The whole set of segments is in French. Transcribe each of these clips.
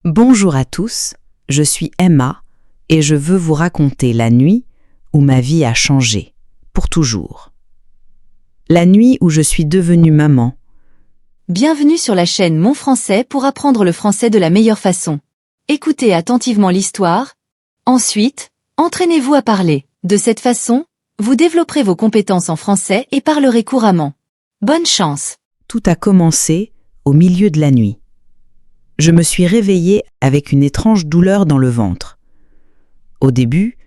Bonjour à tous, je suis Emma et je veux vous raconter la nuit où ma vie a changé, pour toujours. La nuit où je suis devenue maman. Bienvenue sur la chaîne Mon Français pour apprendre le français de la meilleure façon. Écoutez attentivement l'histoire. Ensuite, entraînez-vous à parler. De cette façon, vous développerez vos compétences en français et parlerez couramment. Bonne chance! Tout a commencé au milieu de la nuit. Je me suis réveillée avec une étrange douleur dans le ventre. Au début,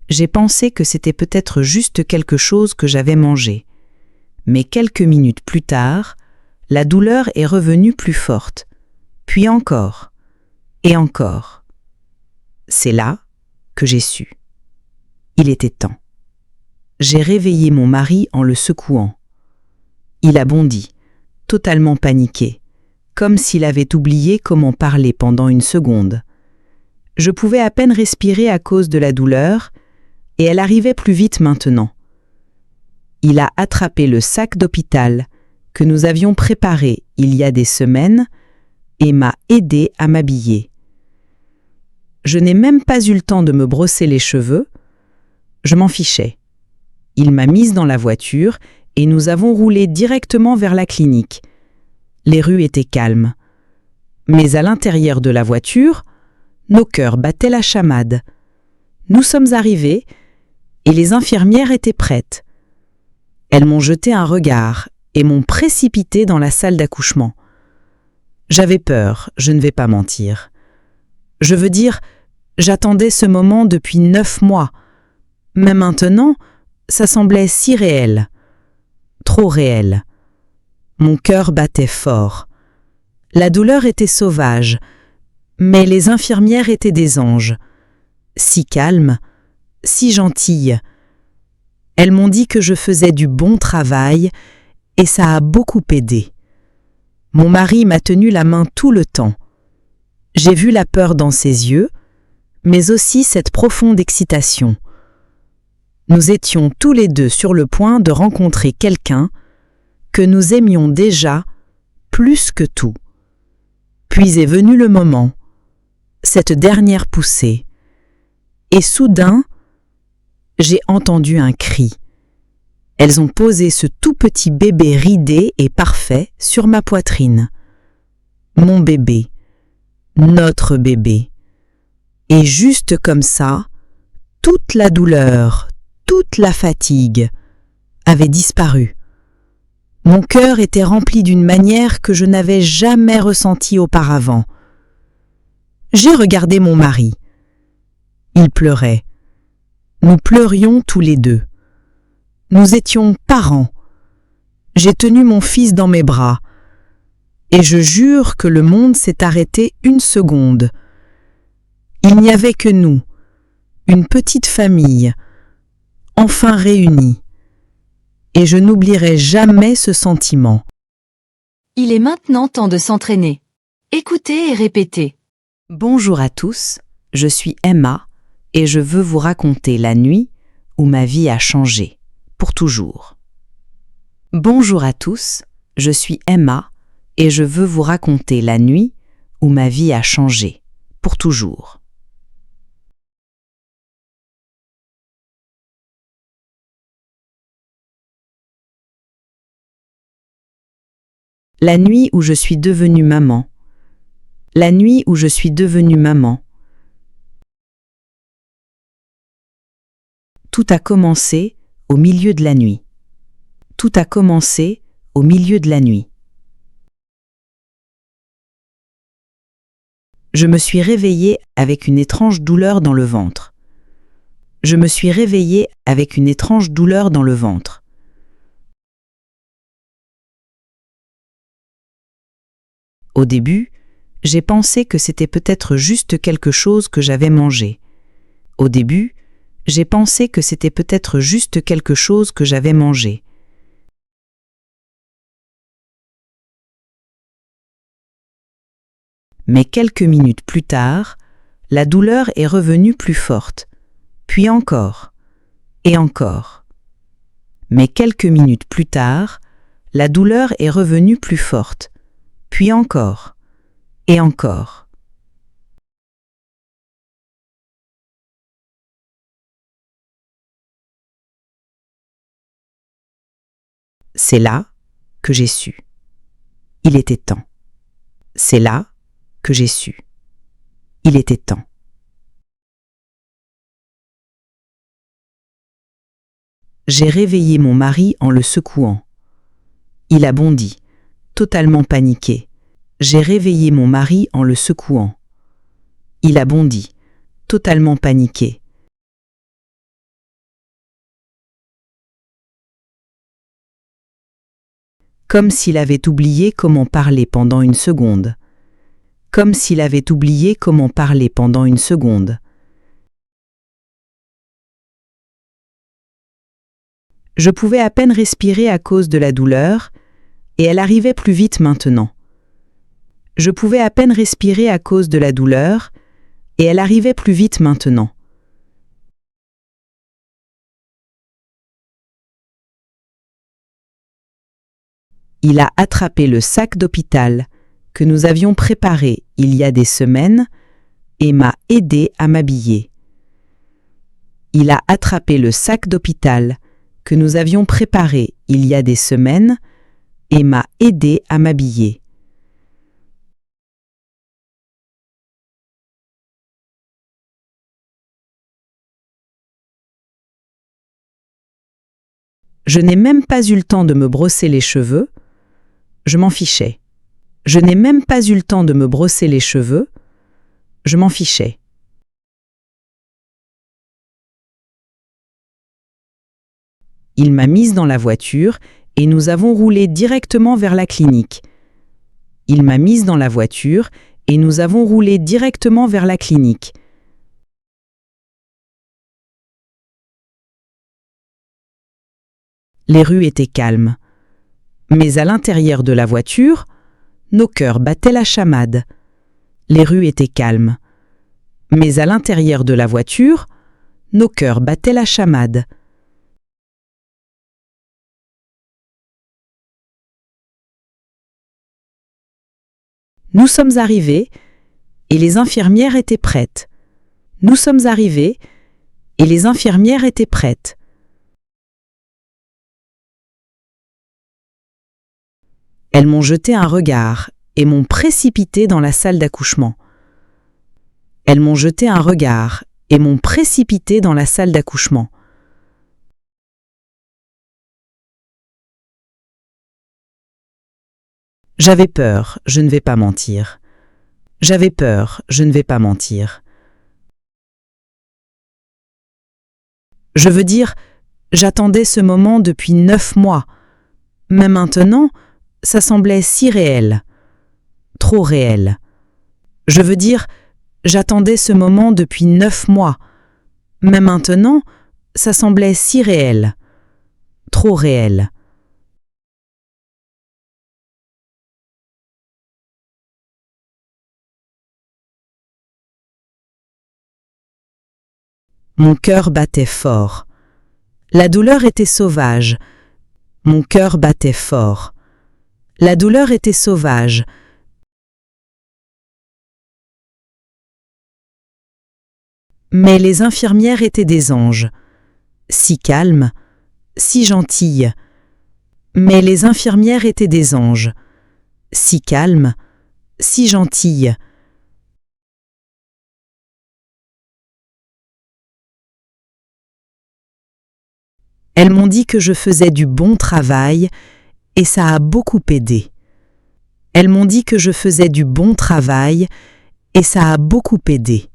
j'ai pensé que c'était peut-être juste quelque chose que j'avais mangé. Mais quelques minutes plus tard, la douleur est revenue plus forte, puis encore, et encore. C'est là que j'ai su. Il était temps. J'ai réveillé mon mari en le secouant. Il a bondi, totalement paniqué, comme s'il avait oublié comment parler pendant une seconde. Je pouvais à peine respirer à cause de la douleur, et elle arrivait plus vite maintenant. Il a attrapé le sac d'hôpital que nous avions préparé il y a des semaines et m'a aidé à m'habiller. Je n'ai même pas eu le temps de me brosser les cheveux, je m'en fichais. Il m'a mise dans la voiture et nous avons roulé directement vers la clinique. Les rues étaient calmes. Mais à l'intérieur de la voiture, nos cœurs battaient la chamade. Nous sommes arrivés et les infirmières étaient prêtes. Elles m'ont jeté un regard et m'ont précipité dans la salle d'accouchement. J'avais peur, je ne vais pas mentir. Je veux dire, j'attendais ce moment depuis 9 mois. Mais maintenant, ça semblait si réel. Trop réel. Mon cœur battait fort. La douleur était sauvage, mais les infirmières étaient des anges. Si calmes, si gentilles. Elles m'ont dit que je faisais du bon travail et ça a beaucoup aidé. Mon mari m'a tenu la main tout le temps. J'ai vu la peur dans ses yeux, mais aussi cette profonde excitation. Nous étions tous les deux sur le point de rencontrer quelqu'un que nous aimions déjà plus que tout. Puis est venu le moment, cette dernière poussée, et soudain, j'ai entendu un cri. Elles ont posé ce tout petit bébé ridé et parfait sur ma poitrine. Mon bébé, notre bébé. Et juste comme ça, toute la douleur, toute la fatigue avait disparu. Mon cœur était rempli d'une manière que je n'avais jamais ressentie auparavant. J'ai regardé mon mari. Il pleurait. Nous pleurions tous les deux. Nous étions parents. J'ai tenu mon fils dans mes bras. Et je jure que le monde s'est arrêté une seconde. Il n'y avait que nous, une petite famille, enfin réunie. Et je n'oublierai jamais ce sentiment. Il est maintenant temps de s'entraîner. Écoutez et répétez. Bonjour à tous, je suis Emma et je veux vous raconter la nuit où ma vie a changé, pour toujours. Bonjour à tous, je suis Emma et je veux vous raconter la nuit où ma vie a changé, pour toujours. La nuit où je suis devenue maman. La nuit où je suis devenue maman. Tout a commencé au milieu de la nuit. Tout a commencé au milieu de la nuit. Je me suis réveillée avec une étrange douleur dans le ventre. Je me suis réveillée avec une étrange douleur dans le ventre. Au début, j'ai pensé que c'était peut-être juste quelque chose que j'avais mangé. Au début, j'ai pensé que c'était peut-être juste quelque chose que j'avais mangé. Mais quelques minutes plus tard, la douleur est revenue plus forte, puis encore, et encore. Mais quelques minutes plus tard, la douleur est revenue plus forte, puis encore, et encore. C'est là que j'ai su. Il était temps. C'est là que j'ai su. Il était temps. J'ai réveillé mon mari en le secouant. Il a bondi, totalement paniqué. J'ai réveillé mon mari en le secouant. Il a bondi, totalement paniqué. Comme s'il avait oublié comment parler pendant une seconde. Comme s'il avait oublié comment parler pendant une seconde. Je pouvais à peine respirer à cause de la douleur, et elle arrivait plus vite maintenant. Je pouvais à peine respirer à cause de la douleur, et elle arrivait plus vite maintenant. Il a attrapé le sac d'hôpital que nous avions préparé il y a des semaines et m'a aidé à m'habiller. Il a attrapé le sac d'hôpital que nous avions préparé il y a des semaines et m'a aidé à m'habiller. Je n'ai même pas eu le temps de me brosser les cheveux, je m'en fichais. Je n'ai même pas eu le temps de me brosser les cheveux, je m'en fichais. Il m'a mise dans la voiture et nous avons roulé directement vers la clinique. Il m'a mise dans la voiture et nous avons roulé directement vers la clinique. Les rues étaient calmes. Mais à l'intérieur de la voiture, nos cœurs battaient la chamade. Les rues étaient calmes. Mais à l'intérieur de la voiture, nos cœurs battaient la chamade. Nous sommes arrivés et les infirmières étaient prêtes. Nous sommes arrivés et les infirmières étaient prêtes. Elles m'ont jeté un regard et m'ont précipité dans la salle d'accouchement. Elles m'ont jeté un regard et m'ont précipité dans la salle d'accouchement. J'avais peur, je ne vais pas mentir. J'avais peur, je ne vais pas mentir. Je veux dire, j'attendais ce moment depuis 9 mois. Mais maintenant, ça semblait si réel. Trop réel. Je veux dire, j'attendais ce moment depuis 9 mois. Mais maintenant, ça semblait si réel. Trop réel. Mon cœur battait fort. La douleur était sauvage. Mon cœur battait fort. La douleur était sauvage. Mais les infirmières étaient des anges. Si calmes, si gentilles. Mais les infirmières étaient des anges. Si calmes, si gentilles. Elles m'ont dit que je faisais du bon travail et ça a beaucoup aidé. Elles m'ont dit que je faisais du bon travail et ça a beaucoup aidé.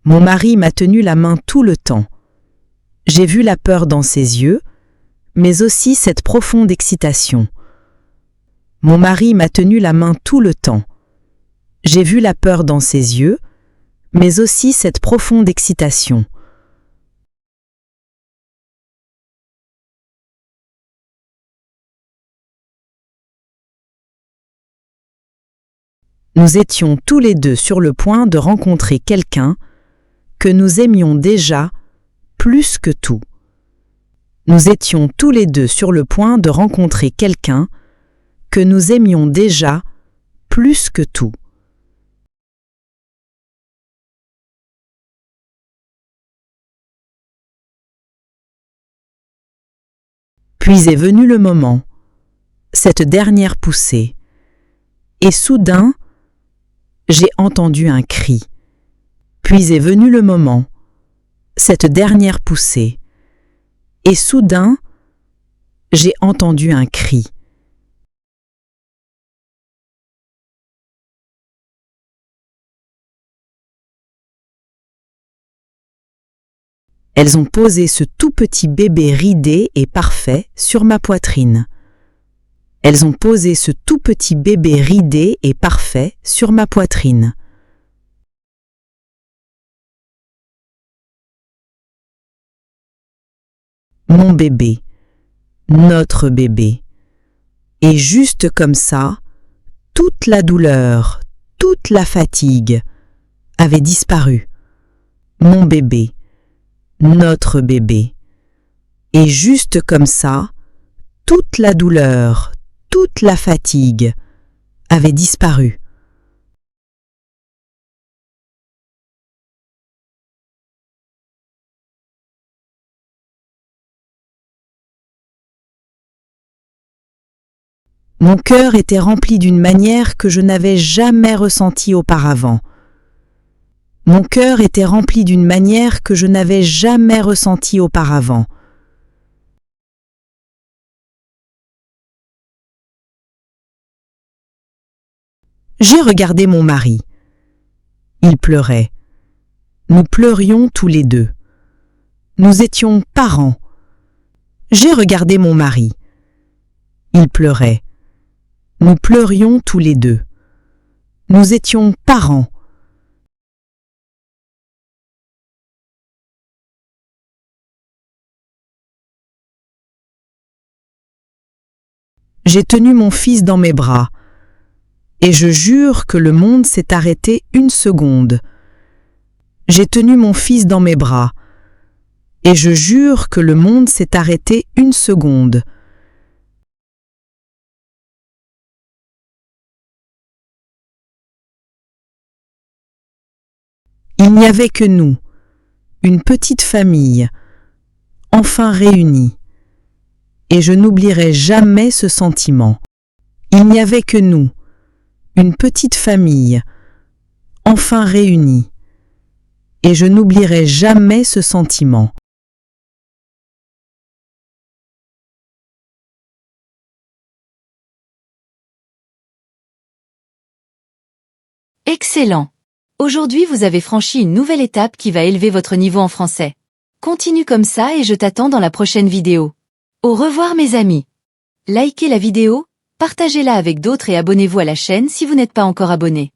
Mon mari m'a tenu la main tout le temps. J'ai vu la peur dans ses yeux, mais aussi cette profonde excitation. Mon mari m'a tenu la main tout le temps. J'ai vu la peur dans ses yeux, mais aussi cette profonde excitation. Nous étions tous les deux sur le point de rencontrer quelqu'un que nous aimions déjà plus que tout. Nous étions tous les deux sur le point de rencontrer quelqu'un que nous aimions déjà plus que tout. Puis est venu le moment, cette dernière poussée, et soudain, j'ai entendu un cri. Puis est venu le moment, cette dernière poussée, et soudain, j'ai entendu un cri. Elles ont posé ce tout petit bébé ridé et parfait sur ma poitrine. Elles ont posé ce tout petit bébé ridé et parfait sur ma poitrine. Mon bébé, notre bébé. Et juste comme ça, toute la douleur, toute la fatigue avait disparu. Mon bébé, notre bébé. Et juste comme ça, toute la douleur, toute la fatigue avait disparu. Mon cœur était rempli d'une manière que je n'avais jamais ressentie auparavant. Mon cœur était rempli d'une manière que je n'avais jamais ressentie auparavant. J'ai regardé mon mari. Il pleurait. Nous pleurions tous les deux. Nous étions parents. J'ai regardé mon mari. Il pleurait. Nous pleurions tous les deux. Nous étions parents. J'ai tenu mon fils dans mes bras, et je jure que le monde s'est arrêté une seconde. J'ai tenu mon fils dans mes bras, et je jure que le monde s'est arrêté une seconde. Il n'y avait que nous, une petite famille, enfin réunie. Et je n'oublierai jamais ce sentiment. Il n'y avait que nous, une petite famille, enfin réunie. Et je n'oublierai jamais ce sentiment. Excellent! Aujourd'hui vous avez franchi une nouvelle étape qui va élever votre niveau en français. Continue comme ça et je t'attends dans la prochaine vidéo. Au revoir mes amis. Likez la vidéo, partagez-la avec d'autres et abonnez-vous à la chaîne si vous n'êtes pas encore abonné.